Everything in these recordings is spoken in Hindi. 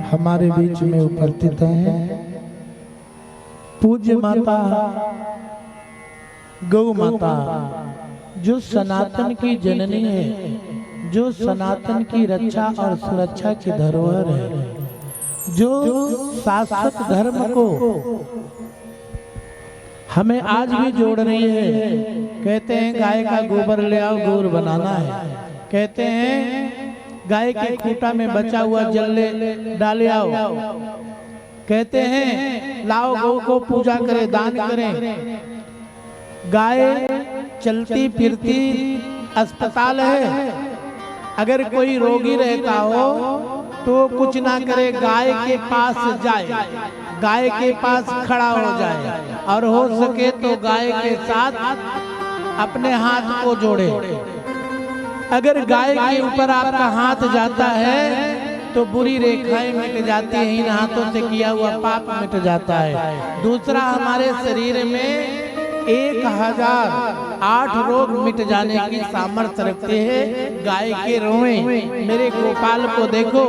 हमारे बीच में उपस्थित हैं पूज्य माता गौ माता, जो सनातन की जननी है, जो सनातन की रक्षा और सुरक्षा की धरोहर है, जो शाश्वत धर्म को हमें आज भी जोड़ रही है। कहते हैं गाय का गोबर ले आओ, गौर बनाना है। कहते हैं गाय के खूंटा में बचा हुआ जल ले डाले आओ। कहते हैं लाओ गौ को पूजा करें, दान करें। गाय चलती फिरती अस्पताल है। अगर कोई रोगी रहता हो तो कुछ ना करे, गाय के पास जाए, गाय के पास खड़ा हो जाए और हो सके तो गाय के साथ अपने हाथ को जोड़े। अगर गाय के ऊपर आपका हाथ जाता है तो बुरी रेखाएं मिट जाती हैं, इन हाथों से किया हुआ पाप मिट जाता है। दूसरा, हमारे शरीर में 1008 रोग मिट जाने की सामर्थ्य रखते हैं गाय के रोएं। मेरे गोपाल को देखो,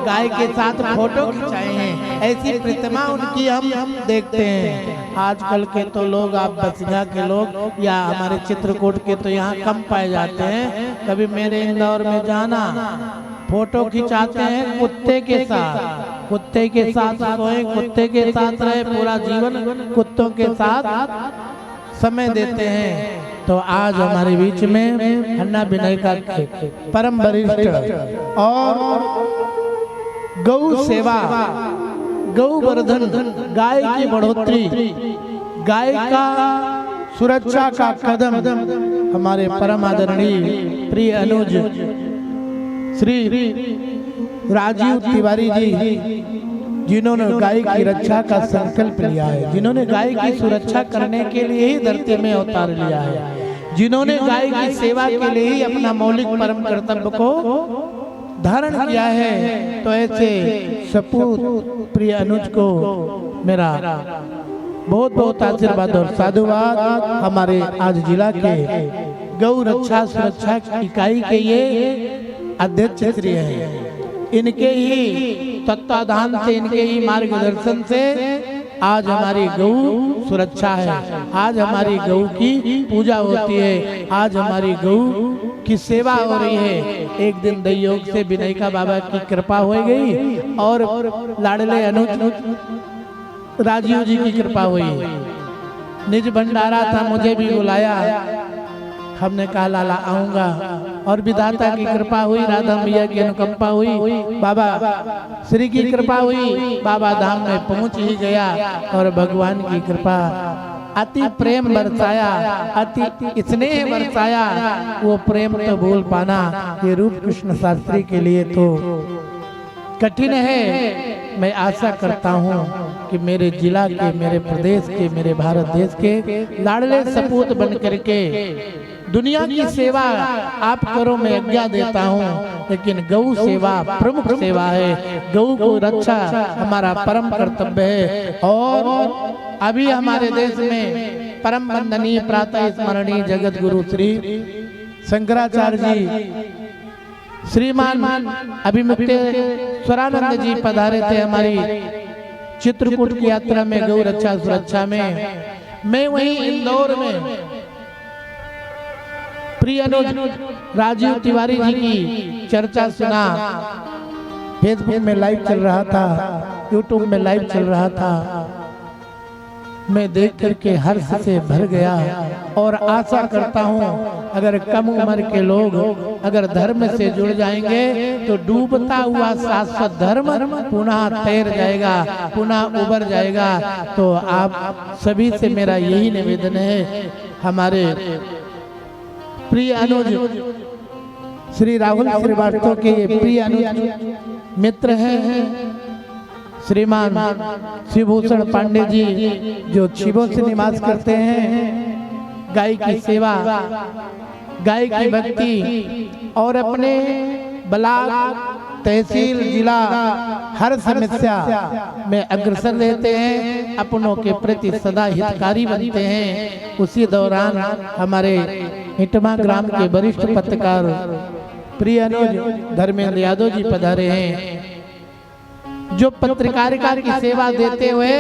गाय के साथ फोटो खिंचाए हैं, ऐसी प्रतिमा उनकी हम देखते हैं। आजकल के तो लोग, आप बसिया के लोग या हमारे चित्रकूट के तो यहाँ कम पाए जाते हैं। कभी मेरे इंदौर में जाना, फोटो खिंचाते हैं कुत्ते के साथ, कुत्ते के साथ सोए, कुत्ते के साथ रहे, पूरा जीवन कुत्तों के साथ समय देते हैं। तो आज हमारे बीच में हन्ना विनय का परम वरिष्ठ और गौ सेवा, गौवर्धन, गाय की बढ़ोतरी, गाय का सुरक्षा का कदम हमारे परम आदरणीय प्रिय अनुज श्री राजीव तिवारी जी, जिन्होंने गाय की रक्षा का संकल्प लिया है, जिन्होंने गाय की सुरक्षा करने के लिए ही धरती में अवतार लिया है, जिन्होंने गाय की सेवा के लिए ही अपना मौलिक परम कर्तव्य को धारण किया है। तो ऐसे सपूत प्रिय अनुज को मेरा बहुत बहुत आशीर्वाद और साधुवाद। हमारे आज जिला के गौ रक्षा सुरक्षा इकाई के ये अध्यक्ष श्री है, इनके ही तत्वाधान से, इनके ही मार्गदर्शन से आज हमारी गौ सुरक्षा है, आज हमारी गौ की पूजा होती है, आज हमारी गौ की सेवा हो रही है। एक दिन दैयोग से विनयका बाबा की कृपा हो गई और लाडले अनुज राजीव जी की कृपा हुई। निज भंडारा था, मुझे भी बुलाया, हमने कहा लाला आऊंगा, और विधाता की कृपा हुई, राधा मैया की अनुकंपा हुई, बाबा श्री की कृपा हुई, बाबा धाम में पहुंच ही गया और भगवान की कृपा, अति प्रेम बरसाया, अति स्नेह बरसाया। वो प्रेम तो भूल पाना ये रूप कृष्ण शास्त्री के लिए तो कठिन है। मैं आशा करता हूँ कि मेरे जिला के, मेरे प्रदेश के, मेरे भारत देश के लाडले सपूत बन करके दुनिया की सेवा आप करो, मैं आज्ञा देता हूँ, लेकिन गौ सेवा प्रमुख सेवा है। गौ को रक्षा हमारा परम कर्तव्य है। और अभी हमारे देश में परम वंदनीय प्रातः स्मरणीय जगत गुरु श्री शंकराचार्य जी, श्रीमान अभिमुक्तेश्वरानंद जी पधारे थे हमारी चित्रकूट की यात्रा में गौ रक्षा सुरक्षा में। मैं वहीं इंदौर में प्रिय अनुज राजीव तिवारी जी की चर्चा सुना, फेसबुक में लाइव चल रहा था, यूट्यूब में लाइव चल रहा था। मैं देख करके हर्ष से भर गया और आशा करता हूँ अगर कम उम्र के लोग अगर धर्म से जुड़ जाएंगे तो डूबता हुआ शाश्वत धर्म पुनः तैर जाएगा, पुनः उबर जाएगा। तो आप सभी से मेरा यही निवेदन है। हमारे प्रिय अनुज श्री राहुल श्रीवास्तव के प्रिय अनुज मित्र हैं श्रीमान शिवभूषण पांडे जी, जो शिवों से निवास करते हैं। गाय की सेवा, गाय की भक्ति और अपने ब्लॉक तहसील जिला हर समस्या में अग्रसर रहते हैं, अपनों के प्रति सदा हितकारी बनते हैं। उसी दौरान हमारे हिटमा ग्राम के वरिष्ठ पत्रकार प्रिय अनुज धर्मेंद्र यादव जी पधारे हैं। जो पत्रकारिता की सेवा देते हुए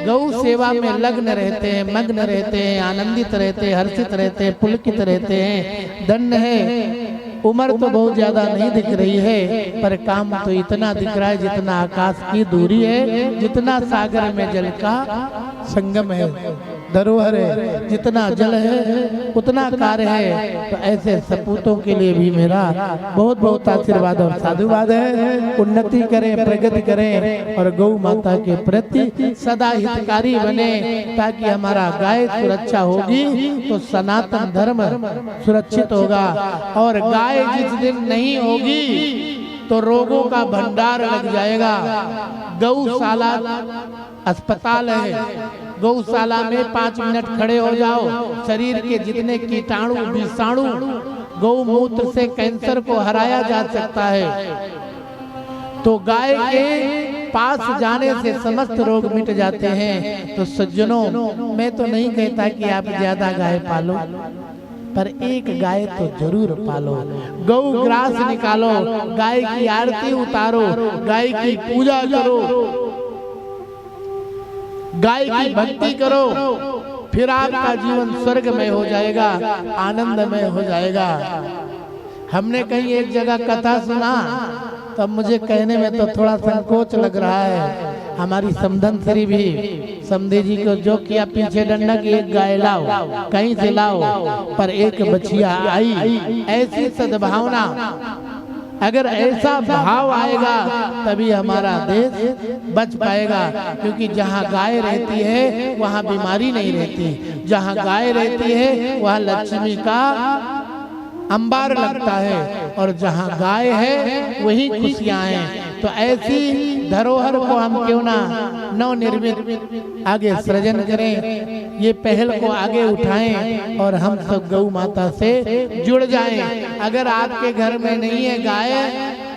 गौ सेवा में लग्न रहते हैं, मग्न रहते हैं, आनंदित रहते हैं, हर्षित रहते हैं, पुलकित रहते हैं। धन्य है। उम्र तो बहुत ज्यादा नहीं दिख रही है, पर काम तो इतना दिख रहा है जितना आकाश की दूरी है, जितना सागर में जल का संगम है, धरोहर है, जितना जल है उतना कार्य है। तो ऐसे सपूतों के लिए भी मेरा बहुत बहुत आशीर्वाद और साधुवाद है। उन्नति करें, प्रगति करें और गौ माता के प्रति सदा हितकारी बने, ताकि हमारा गाय सुरक्षा होगी तो सनातन धर्म सुरक्षित होगा। और गाय जिस दिन नहीं होगी तो रोगों का भंडार लग जाएगा। गौशाला अस्पताल है, गौशाला में 5 मिनट खड़े हो जाओ, शरीर के जितने कीटाणु विषाणु गौमूत्र से कैंसर को हराया जा सकता है। तो गाय के पास जाने से समस्त रोग मिट जाते हैं। तो सज्जनों, मैं तो नहीं कहता कि आप ज्यादा गाय पालो, पर एक गाय तो जरूर पालो। गौ ग्रास निकालो, गाय की आरती उतारो, गाय की पूजा करो, गाय की भक्ति करो, फिर आपका जीवन स्वर्गमय हो जाएगा, आनंदमय हो जाएगा। हमने कहीं एक जगह कथा सुना, तब मुझे कहने में तो थोड़ा संकोच लग रहा है। हमारी समधन श्री भी समधे जी को जो किया, पीछे डंडा की एक गाय लाओ, कहीं से लाओ, पर एक बछिया आई। ऐसी सद्भावना, अगर ऐसा भाव आएगा तभी हमारा देश बच पाएगा। क्योंकि जहाँ गाय रहती है वहाँ बीमारी नहीं रहती, जहाँ गाय रहती है वहाँ लक्ष्मी का अंबार लगता है, और जहाँ गाय है वही खुशियाँ हैं। तो ऐसी धरोहर को हम क्यों ना नवनिर्मित आगे सृजन करें, ये पहल को आगे उठाएं और हम सब गौ माता से जुड़ जाएं। अगर आपके घर में नहीं है गाय,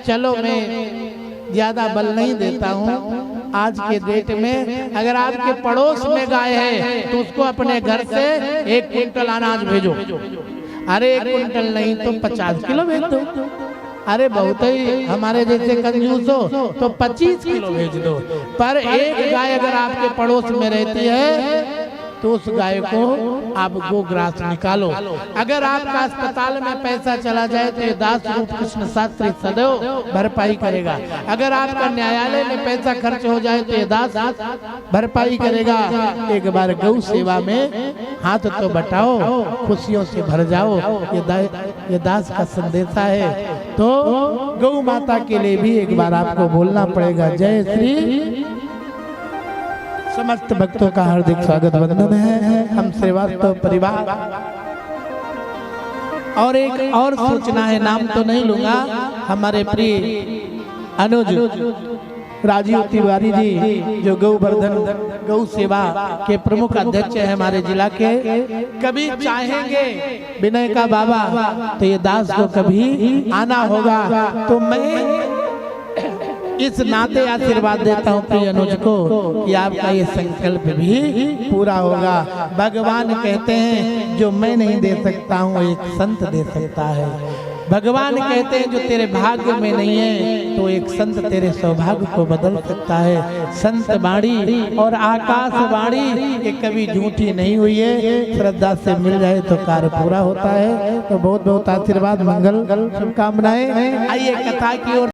चलो मैं ज्यादा बल नहीं देता हूँ, आज के डेट में अगर आपके पड़ोस में गाय है तो उसको अपने घर से 1 क्विंटल अनाज भेजो। अरे 1 क्विंटल नहीं तो 50 किलो भेज दो। अरे बहुत ही हमारे जैसे कंजूस हो तो 25 किलो भेज दो। पर एक गाय अगर आपके पड़ोस में रहती है तो उस गाय को आप गोग्रास निकालो। अगर आपका अस्पताल में पैसा चला जाए तो ये दास रूप कृष्ण शास्त्री सदैव भरपाई करेगा। अगर आपका न्यायालय में पैसा खर्च हो जाए तो ये दास भरपाई करेगा। एक बार गौ सेवा में हाथ तो बटाओ, खुशियों से भर जाओ। ये दास का संदेशा है। तो गौ माता के लिए भी एक बार आपको बोलना पड़ेगा। जय श्री। समस्त भक्तों का हार्दिक स्वागत वंदन है। हम श्रीवास्तव परिवार और एक और सूचना है, नाम तो नहीं लूंगा। हमारे प्रिय अनुज राजीव तिवारी जी जो गौवर्धन गौ सेवा के प्रमुख अध्यक्ष है हमारे जिला के, कभी चाहेंगे विनय का बाबा तो ये दास को कभी आना होगा। तो मैं इस नाते आशीर्वाद देता हूँ प्रिय अनुज को कि आपका ये संकल्प भी पूरा होगा। भगवान कहते हैं जो मैं नहीं दे सकता हूँ एक संत दे सकता है। भगवान कहते हैं जो तेरे भाग्य में नहीं है तो एक संत तेरे सौभाग्य को बदल सकता है। संत वाणी और आकाश वाणी ये कभी झूठी नहीं हुई है। श्रद्धा से मिल जाए तो कार्य पूरा होता है। तो बहुत बहुत आशीर्वाद, मंगल, शुभकामनाएं। आइए कथा की ओर।